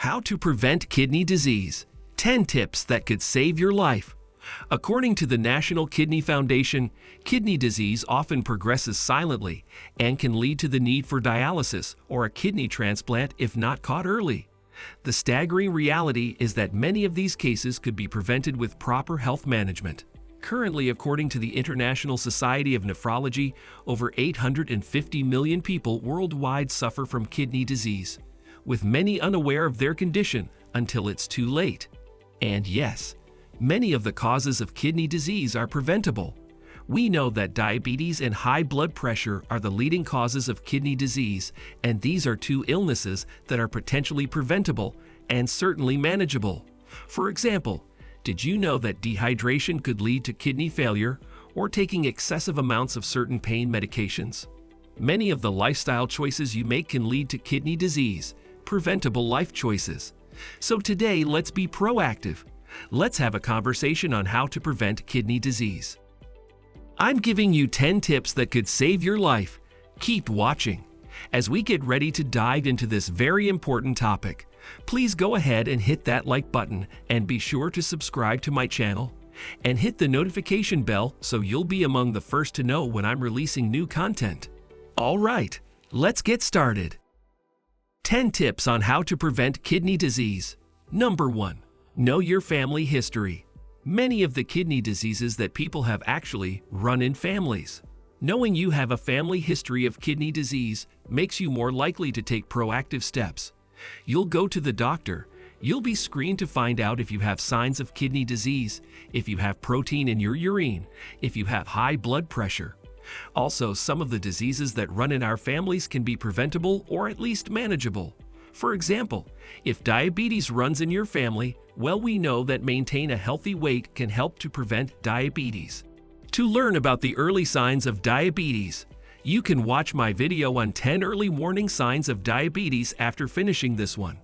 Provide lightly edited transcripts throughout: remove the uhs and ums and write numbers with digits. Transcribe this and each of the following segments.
How to prevent kidney disease. 10 tips that could save your life. According to the National Kidney Foundation, kidney disease often progresses silently and can lead to the need for dialysis or a kidney transplant if not caught early. The staggering reality is that many of these cases could be prevented with proper health management. Currently, according to the International Society of Nephrology, over 850 million people worldwide suffer from kidney disease, with many unaware of their condition until it's too late. And yes, many of the causes of kidney disease are preventable. We know that diabetes and high blood pressure are the leading causes of kidney disease, and these are two illnesses that are potentially preventable and certainly manageable. For example, did you know that dehydration could lead to kidney failure or taking excessive amounts of certain pain medications? Many of the lifestyle choices you make can lead to kidney disease, preventable life choices. So today, let's be proactive. Let's have a conversation on how to prevent kidney disease. I'm giving you 10 tips that could save your life. Keep watching. As we get ready to dive into this very important topic, please go ahead and hit that like button and be sure to subscribe to my channel and hit the notification bell so you'll be among the first to know when I'm releasing new content. All right, let's get started. 10 tips on how to prevent kidney disease. Number 1. Know your family history. Many of the kidney diseases that people have actually run in families. Knowing you have a family history of kidney disease makes you more likely to take proactive steps. You'll go to the doctor. You'll be screened to find out if you have signs of kidney disease, if you have protein in your urine, if you have high blood pressure. Also, some of the diseases that run in our families can be preventable or at least manageable. For example, if diabetes runs in your family, well, we know that maintaining a healthy weight can help to prevent diabetes. To learn about the early signs of diabetes, you can watch my video on 10 early warning signs of diabetes after finishing this one.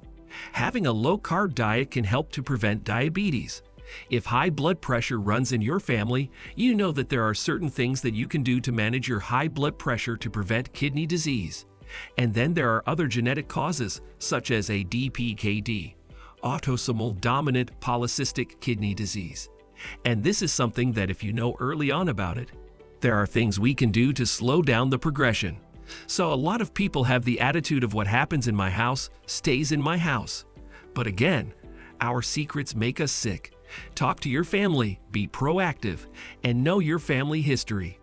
Having a low-carb diet can help to prevent diabetes. If high blood pressure runs in your family, you know that there are certain things that you can do to manage your high blood pressure to prevent kidney disease. And then there are other genetic causes, such as a DPKD, autosomal dominant polycystic kidney disease. And this is something that if you know early on about it, there are things we can do to slow down the progression. So a lot of people have the attitude of what happens in my house stays in my house. But again, our secrets make us sick. Talk to your family, be proactive, and know your family history.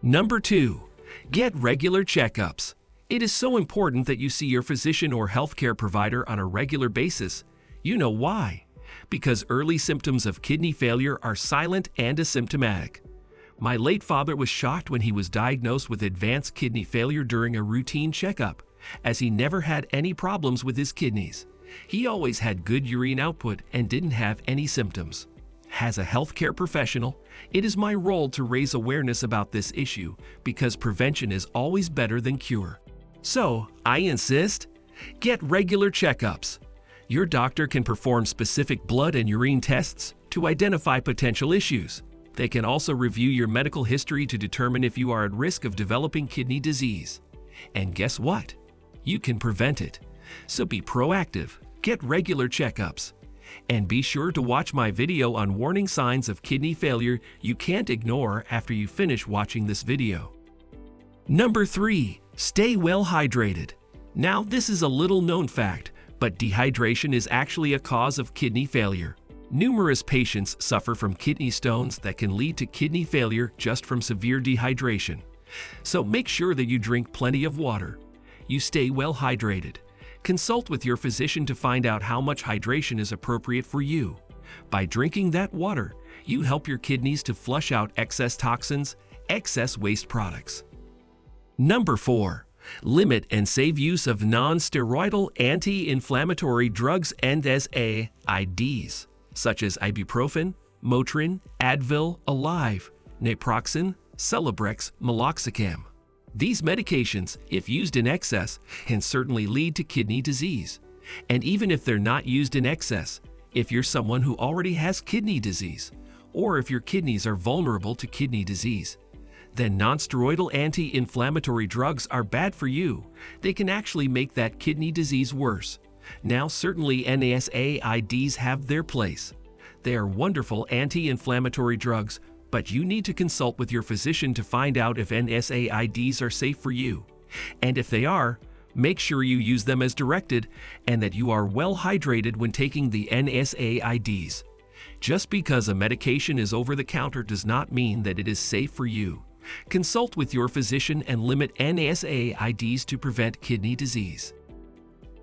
Number 2. Get regular checkups. It is so important that you see your physician or healthcare provider on a regular basis. You know why? Because early symptoms of kidney failure are silent and asymptomatic. My late father was shocked when he was diagnosed with advanced kidney failure during a routine checkup, as he never had any problems with his kidneys. He always had good urine output and didn't have any symptoms. As a healthcare professional, it is my role to raise awareness about this issue because prevention is always better than cure. So, I insist, get regular checkups. Your doctor can perform specific blood and urine tests to identify potential issues. They can also review your medical history to determine if you are at risk of developing kidney disease. And guess what? You can prevent it. So be proactive, get regular checkups, and be sure to watch my video on warning signs of kidney failure you can't ignore after you finish watching this video. Number 3. Stay well hydrated. Now, this is a little known fact, but dehydration is actually a cause of kidney failure. Numerous patients suffer from kidney stones that can lead to kidney failure just from severe dehydration. So make sure that you drink plenty of water. You stay well hydrated. Consult with your physician to find out how much hydration is appropriate for you. By drinking that water, you help your kidneys to flush out excess toxins, excess waste products. Number 4. Limit and save use of non-steroidal anti-inflammatory drugs and NSAIDs, such as ibuprofen, Motrin, Advil, Alive, naproxen, Celebrex, meloxicam. These medications, if used in excess, can certainly lead to kidney disease. And even if they're not used in excess, if you're someone who already has kidney disease, or if your kidneys are vulnerable to kidney disease, then non-steroidal anti-inflammatory drugs are bad for you. They can actually make that kidney disease worse. Now, certainly NSAIDs have their place. They are wonderful anti-inflammatory drugs, but you need to consult with your physician to find out if NSAIDs are safe for you. And if they are, make sure you use them as directed and that you are well hydrated when taking the NSAIDs. Just because a medication is over the counter does not mean that it is safe for you. Consult with your physician and limit NSAIDs to prevent kidney disease.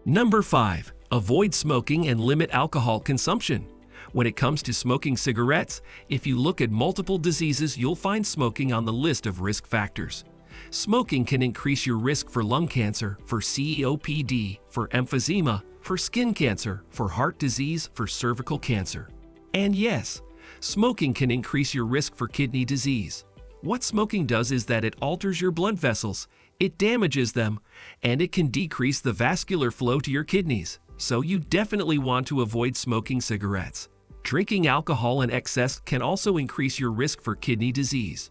Number 5. Avoid smoking and limit alcohol consumption. When it comes to smoking cigarettes, if you look at multiple diseases, you'll find smoking on the list of risk factors. Smoking can increase your risk for lung cancer, for COPD, for emphysema, for skin cancer, for heart disease, for cervical cancer. And yes, smoking can increase your risk for kidney disease. What smoking does is that it alters your blood vessels, it damages them, and it can decrease the vascular flow to your kidneys. So you definitely want to avoid smoking cigarettes. Drinking alcohol in excess can also increase your risk for kidney disease.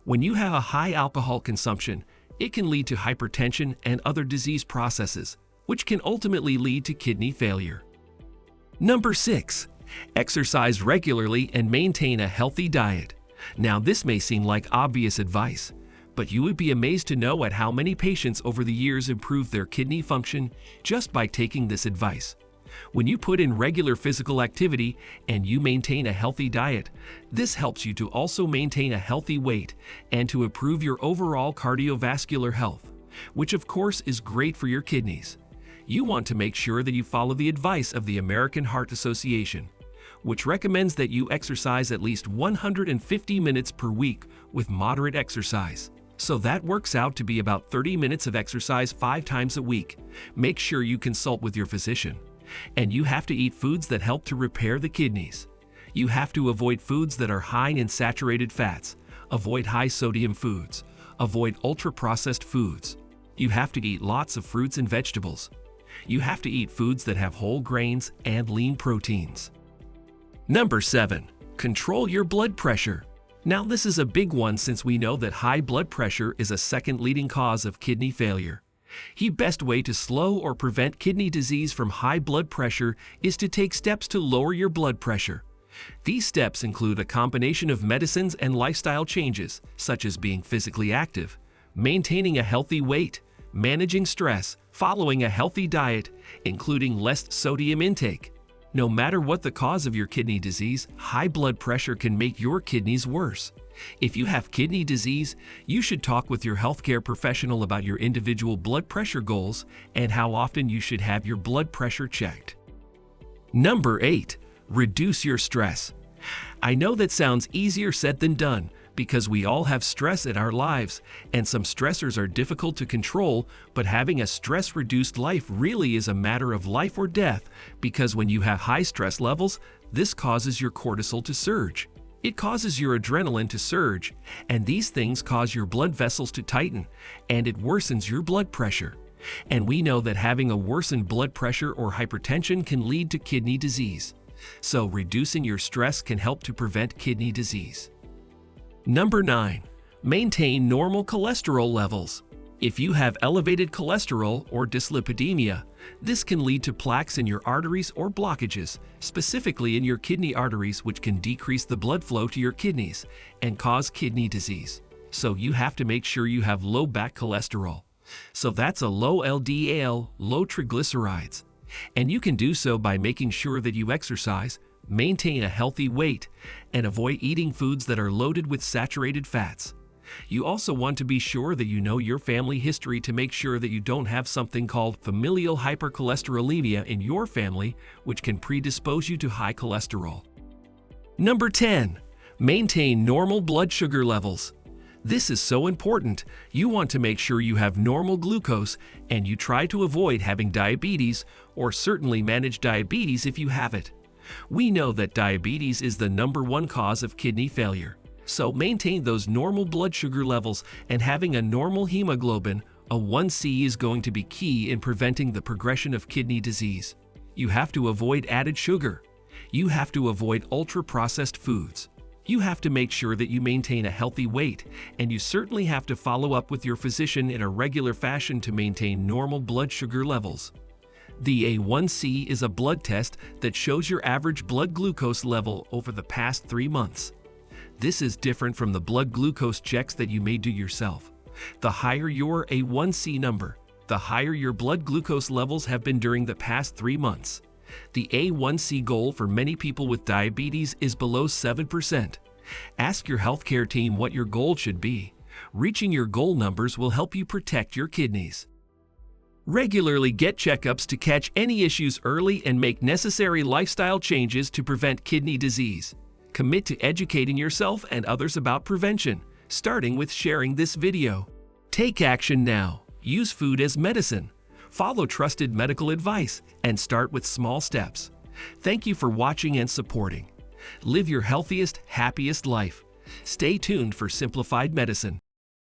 When you have a high alcohol consumption, it can lead to hypertension and other disease processes, which can ultimately lead to kidney failure. Number 6. Exercise regularly and maintain a healthy diet. Now, this may seem like obvious advice, but you would be amazed to know at how many patients over the years improve their kidney function just by taking this advice. When you put in regular physical activity and you maintain a healthy diet, this helps you to also maintain a healthy weight and to improve your overall cardiovascular health, which of course is great for your kidneys. You want to make sure that you follow the advice of the American Heart Association, which recommends that you exercise at least 150 minutes per week with moderate exercise. So that works out to be about 30 minutes of exercise 5 times a week. Make sure you consult with your physician. And you have to eat foods that help to repair the kidneys. You have to avoid foods that are high in saturated fats. Avoid high sodium foods. Avoid ultra-processed foods. You have to eat lots of fruits and vegetables. You have to eat foods that have whole grains and lean proteins. Number 7. Control your blood pressure. Now, this is a big one since we know that high blood pressure is a second leading cause of kidney failure. The best way to slow or prevent kidney disease from high blood pressure is to take steps to lower your blood pressure. These steps include a combination of medicines and lifestyle changes, such as being physically active, maintaining a healthy weight, managing stress, following a healthy diet, including less sodium intake. No matter what the cause of your kidney disease, high blood pressure can make your kidneys worse. If you have kidney disease, you should talk with your healthcare professional about your individual blood pressure goals and how often you should have your blood pressure checked. Number 8. Reduce your stress. I know that sounds easier said than done because we all have stress in our lives, and some stressors are difficult to control, but having a stress-reduced life really is a matter of life or death because when you have high stress levels, this causes your cortisol to surge. It causes your adrenaline to surge, and these things cause your blood vessels to tighten, and it worsens your blood pressure. And we know that having a worsened blood pressure or hypertension can lead to kidney disease. So reducing your stress can help to prevent kidney disease. Number 9. Maintain normal cholesterol levels. If you have elevated cholesterol or dyslipidemia, this can lead to plaques in your arteries or blockages, specifically in your kidney arteries, which can decrease the blood flow to your kidneys and cause kidney disease. So you have to make sure you have low bad cholesterol. So that's a low LDL, low triglycerides. And you can do so by making sure that you exercise, maintain a healthy weight, and avoid eating foods that are loaded with saturated fats. You also want to be sure that you know your family history to make sure that you don't have something called familial hypercholesterolemia in your family, which can predispose you to high cholesterol. Number 10. Maintain normal blood sugar levels. This is so important. You want to make sure you have normal glucose and you try to avoid having diabetes or certainly manage diabetes if you have it. We know that diabetes is the #1 cause of kidney failure. So maintain those normal blood sugar levels, and having a normal hemoglobin, A1C, is going to be key in preventing the progression of kidney disease. You have to avoid added sugar. You have to avoid ultra-processed foods. You have to make sure that you maintain a healthy weight, and you certainly have to follow up with your physician in a regular fashion to maintain normal blood sugar levels. The A1C is a blood test that shows your average blood glucose level over the past 3 months. This is different from the blood glucose checks that you may do yourself. The higher your A1C number, the higher your blood glucose levels have been during the past 3 months. The A1C goal for many people with diabetes is below 7%. Ask your healthcare team what your goal should be. Reaching your goal numbers will help you protect your kidneys. Regularly get checkups to catch any issues early and make necessary lifestyle changes to prevent kidney disease. Commit to educating yourself and others about prevention, starting with sharing this video. Take action now. Use food as medicine. Follow trusted medical advice and start with small steps. Thank you for watching and supporting. Live your healthiest, happiest life. Stay tuned for simplified medicine.